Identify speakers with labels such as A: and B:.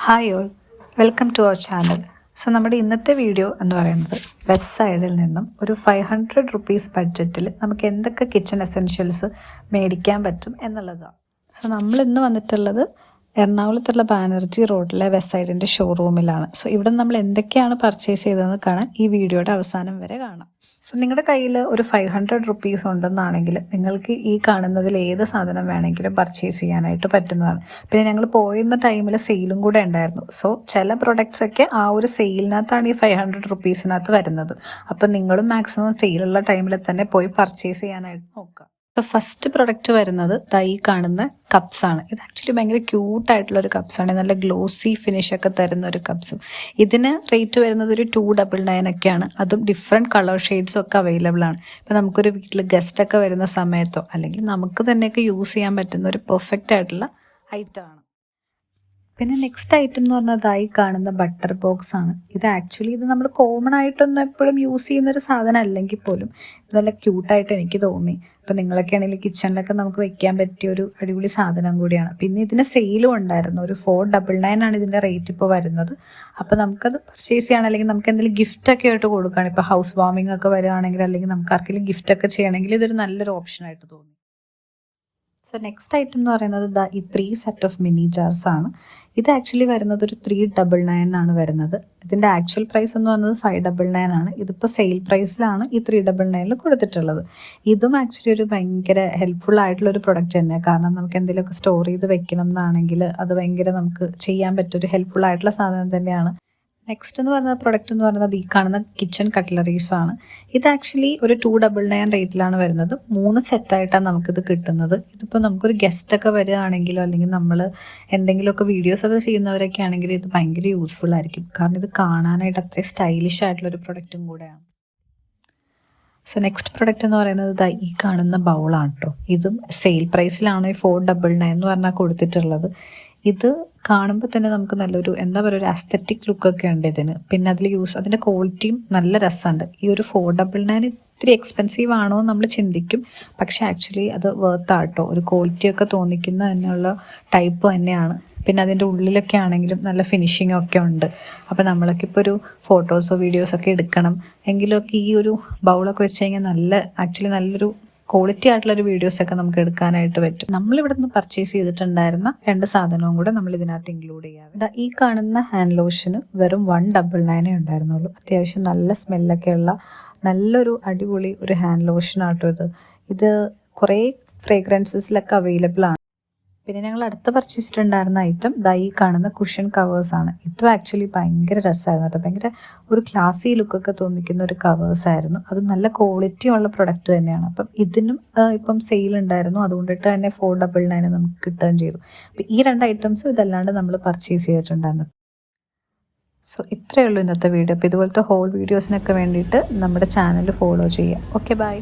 A: Hi all, welcome to our channel. So നമ്മുടെ ഇന്നത്തെ video എന്ന് പറയുന്നത് വെസ്റ്റ് സൈഡിൽ നിന്നും ഒരു 500 റുപ്പീസ് ബഡ്ജറ്റിൽ നമുക്ക് എന്തൊക്കെ കിച്ചൺ എസെൻഷ്യൽസ് മേടിക്കാൻ പറ്റും എന്നുള്ളതാണ്. സോ നമ്മൾ ഇന്ന് വന്നിട്ടുള്ളത് എറണാകുളത്തുള്ള ബാനർജി റോഡിലെ വെസ്റ്റ് സൈഡിൻ്റെ ഷോറൂമിലാണ്. സോ ഇവിടെ നമ്മൾ എന്തൊക്കെയാണ് പർച്ചേസ് ചെയ്തതെന്ന് കാണാൻ ഈ വീഡിയോയുടെ അവസാനം വരെ കാണാം. സോ നിങ്ങളുടെ കയ്യിൽ ഒരു 500 റുപ്പീസ് ഉണ്ടെന്നാണെങ്കിൽ നിങ്ങൾക്ക് ഈ കാണുന്നതിൽ ഏത് സാധനം വേണമെങ്കിലും പർച്ചേസ് ചെയ്യാനായിട്ട് പറ്റുന്നതാണ്. പിന്നെ ഞങ്ങൾ പോയിരുന്ന ടൈമിൽ സെയിലും കൂടെ ഉണ്ടായിരുന്നു. സോ ചില പ്രൊഡക്ട്സ് ഒക്കെ ആ ഒരു സെയിലിനകത്താണ് ഈ 500 റുപ്പീസിനകത്ത് വരുന്നത്. അപ്പം നിങ്ങളും മാക്സിമം സെയിലുള്ള ടൈമിൽ തന്നെ പോയി പർച്ചേസ് ചെയ്യാനായിട്ട് നോക്കുക. ഫസ്റ്റ് പ്രൊഡക്റ്റ് വരുന്നത് ഈ കാണുന്ന കപ്സ് ആണ്. ഇത് ആക്ച്വലി ഭയങ്കര ക്യൂട്ടായിട്ടുള്ളൊരു കപ്സാണ്. നല്ല ഗ്ലോസി ഫിനിഷ് ഒക്കെ തരുന്ന ഒരു കപ്സും. ഇതിന് റേറ്റ് വരുന്നത് ഒരു 299 ഒക്കെയാണ്. അതും ഡിഫറെൻറ്റ് കളർ ഷെയ്ഡ്സും ഒക്കെ അവൈലബിൾ ആണ്. ഇപ്പം നമുക്കൊരു വീട്ടിൽ ഗസ്റ്റ് ഒക്കെ വരുന്ന സമയത്തോ അല്ലെങ്കിൽ നമുക്ക് തന്നെയൊക്കെ യൂസ് ചെയ്യാൻ പറ്റുന്ന ഒരു പെർഫെക്റ്റ് ആയിട്ടുള്ള ഐറ്റം ആണ്. പിന്നെ നെക്സ്റ്റ് ഐറ്റം എന്ന് പറഞ്ഞാൽ കാണുന്ന ബട്ടർ ബോക്സ് ആണ്. ഇത് നമ്മൾ കോമൺ ആയിട്ടൊന്നും എപ്പോഴും യൂസ് ചെയ്യുന്നൊരു സാധനം അല്ലെങ്കിൽ പോലും ഇത് നല്ല ക്യൂട്ടായിട്ട് എനിക്ക് തോന്നി. ഇപ്പം നിങ്ങളൊക്കെ ആണെങ്കിൽ കിച്ചണിലൊക്കെ നമുക്ക് വെക്കാൻ പറ്റിയ ഒരു അടിപൊളി സാധനം കൂടിയാണ്. പിന്നെ ഇതിന് സെയിലും ഉണ്ടായിരുന്നു. ഒരു 499 ആണ് ഇതിൻ്റെ റേറ്റ് ഇപ്പോൾ വരുന്നത്. അപ്പോൾ നമുക്കത് പർച്ചേസ് ചെയ്യണം, അല്ലെങ്കിൽ നമുക്ക് എന്തെങ്കിലും ഗിഫ്റ്റൊക്കെ ആയിട്ട് കൊടുക്കുകയാണ്. ഇപ്പോൾ ഹൗസ് വാമിംഗ് ഒക്കെ വരികയാണെങ്കിൽ അല്ലെങ്കിൽ നമുക്ക് ആർക്കെങ്കിലും ഗിഫ്റ്റൊക്കെ ചെയ്യണമെങ്കിൽ ഇതൊരു നല്ലൊരു ഓപ്ഷനായിട്ട് തോന്നി. സോ നെക്സ്റ്റ് ഐറ്റം എന്ന് പറയുന്നത് ഈ 3 സെറ്റ് ഓഫ് മിനി ജാർസ് ആണ്. ഇത് ആക്ച്വലി വരുന്നത് ഒരു 399 ആണ് വരുന്നത്. ഇതിൻ്റെ ആക്ച്വൽ പ്രൈസ് എന്ന് പറയുന്നത് 599 ആണ്. ഇതിപ്പോൾ സെയിൽ പ്രൈസിലാണ് ഈ 399 കൊടുത്തിട്ടുള്ളത്. ഇതും ആക്ച്വലി ഒരു ഭയങ്കര ഹെൽപ്ഫുൾ ആയിട്ടുള്ളൊരു പ്രൊഡക്റ്റ് തന്നെയാണ്. കാരണം നമുക്ക് എന്തെങ്കിലുമൊക്കെ സ്റ്റോർ ചെയ്ത് വെക്കണം എന്നാണെങ്കിൽ അത് ഭയങ്കര നമുക്ക് ചെയ്യാൻ പറ്റൊരു ഹെൽപ്ഫുൾ ആയിട്ടുള്ള സാധനം തന്നെയാണ്. നെക്സ്റ്റ് എന്ന് പറയുന്ന പ്രൊഡക്റ്റ് എന്ന് പറയുന്നത് ഈ കാണുന്ന കിച്ചൺ കട്ട്ലറീസ് ആണ്. ഇത് ആക്ച്വലി ഒരു 299 റേറ്റിലാണ് വരുന്നത്. 3 സെറ്റായിട്ടാണ് നമുക്കിത് കിട്ടുന്നത്. ഇതിപ്പോൾ നമുക്കൊരു ഗസ്റ്റൊക്കെ വരികയാണെങ്കിലോ അല്ലെങ്കിൽ നമ്മൾ എന്തെങ്കിലുമൊക്കെ വീഡിയോസൊക്കെ ചെയ്യുന്നവരൊക്കെ ആണെങ്കിൽ ഇത് ഭയങ്കര യൂസ്ഫുൾ ആയിരിക്കും. കാരണം ഇത് കാണാനായിട്ട് അത്രയും സ്റ്റൈലിഷ് ആയിട്ടുള്ളൊരു പ്രൊഡക്റ്റും കൂടെയാണ്. സോ നെക്സ്റ്റ് പ്രൊഡക്റ്റ് എന്ന് പറയുന്നത് ഈ കാണുന്ന ബൗളാണ് കേട്ടോ. ഇതും സെയിൽ പ്രൈസിലാണ് 499 എന്ന് പറഞ്ഞാൽ കൊടുത്തിട്ടുള്ളത്. ഇത് കാണുമ്പോൾ തന്നെ നമുക്ക് നല്ലൊരു എന്താ പറയുക, ഒരു അസ്തറ്റിക് ലുക്കൊക്കെ ഉണ്ട് ഇതിന്. പിന്നെ അതിൻ്റെ ക്വാളിറ്റിയും നല്ല രസമുണ്ട്. ഈ ഒരു 499 ഇത്തിരി എക്സ്പെൻസീവ് ആണോ എന്ന് നമ്മൾ ചിന്തിക്കും. പക്ഷേ ആക്ച്വലി അത് വർത്താട്ടോ. ഒരു ക്വാളിറ്റിയൊക്കെ തോന്നിക്കുന്ന തന്നെയുള്ള ടൈപ്പ് തന്നെയാണ്. പിന്നെ അതിൻ്റെ ഉള്ളിലൊക്കെ ആണെങ്കിലും നല്ല ഫിനിഷിംഗ് ഒക്കെ ഉണ്ട്. അപ്പോൾ നമ്മളൊക്കെ ഇപ്പോൾ ഒരു ഫോട്ടോസോ വീഡിയോസൊക്കെ എടുക്കണം എങ്കിലൊക്കെ ഈ ഒരു ബൗളൊക്കെ വെച്ച് കഴിഞ്ഞാൽ നല്ലൊരു ക്വാളിറ്റി ആയിട്ടുള്ളൊരു വീഡിയോസൊക്കെ നമുക്ക് എടുക്കാനായിട്ട് പറ്റും. നമ്മളിവിടെ നിന്ന് പർച്ചേസ് ചെയ്തിട്ടുണ്ടായിരുന്ന 2 സാധനവും കൂടെ നമ്മൾ ഇതിനകത്ത് ഇൻക്ലൂഡ് ചെയ്യാം. ഈ കാണുന്ന ഹാൻഡ് ലോഷന് വെറും 199 ഉണ്ടായിരുന്നുള്ളൂ. അത്യാവശ്യം നല്ല സ്മെല്ലൊക്കെയുള്ള നല്ലൊരു അടിപൊളി ഒരു ഹാൻഡ് ലോഷനാട്ടോ ഇത് കുറേ ഫ്രേഗ്രൻസസിലൊക്കെ അവൈലബിൾ ആണ്. പിന്നെ ഞങ്ങൾ അടുത്ത് പർച്ചേസ് ചെയ്തിട്ടുണ്ടായിരുന്ന ഐറ്റം ഈ കാണുന്ന കുഷൻ കവേഴ്സാണ്. ഇതും ആക്ച്വലി ഭയങ്കര രസമായിരുന്നു കേട്ടോ. ഭയങ്കര ഒരു ക്ലാസി ലുക്കൊക്കെ തോന്നിക്കുന്ന ഒരു കവേഴ്സായിരുന്നു. അത് നല്ല ക്വാളിറ്റി ഉള്ള പ്രൊഡക്റ്റ് തന്നെയാണ്. അപ്പം ഇതിനും ഇപ്പം സെയിൽ ഉണ്ടായിരുന്നു. അതുകൊണ്ടിട്ട് തന്നെ 499 നമുക്ക് കിട്ടുകയും ചെയ്തു. അപ്പം ഈ 2 ഐറ്റംസും ഇതല്ലാണ്ട് നമ്മൾ പർച്ചേസ് ചെയ്തിട്ടുണ്ടായിരുന്നു. സോ ഇത്രയേ ഉള്ളൂ ഇന്നത്തെ വീഡിയോ. അപ്പോൾ ഇതുപോലത്തെ ഹോൾ വീഡിയോസിനൊക്കെ വേണ്ടിയിട്ട് നമ്മുടെ ചാനൽ ഫോളോ ചെയ്യുക. Okay, by.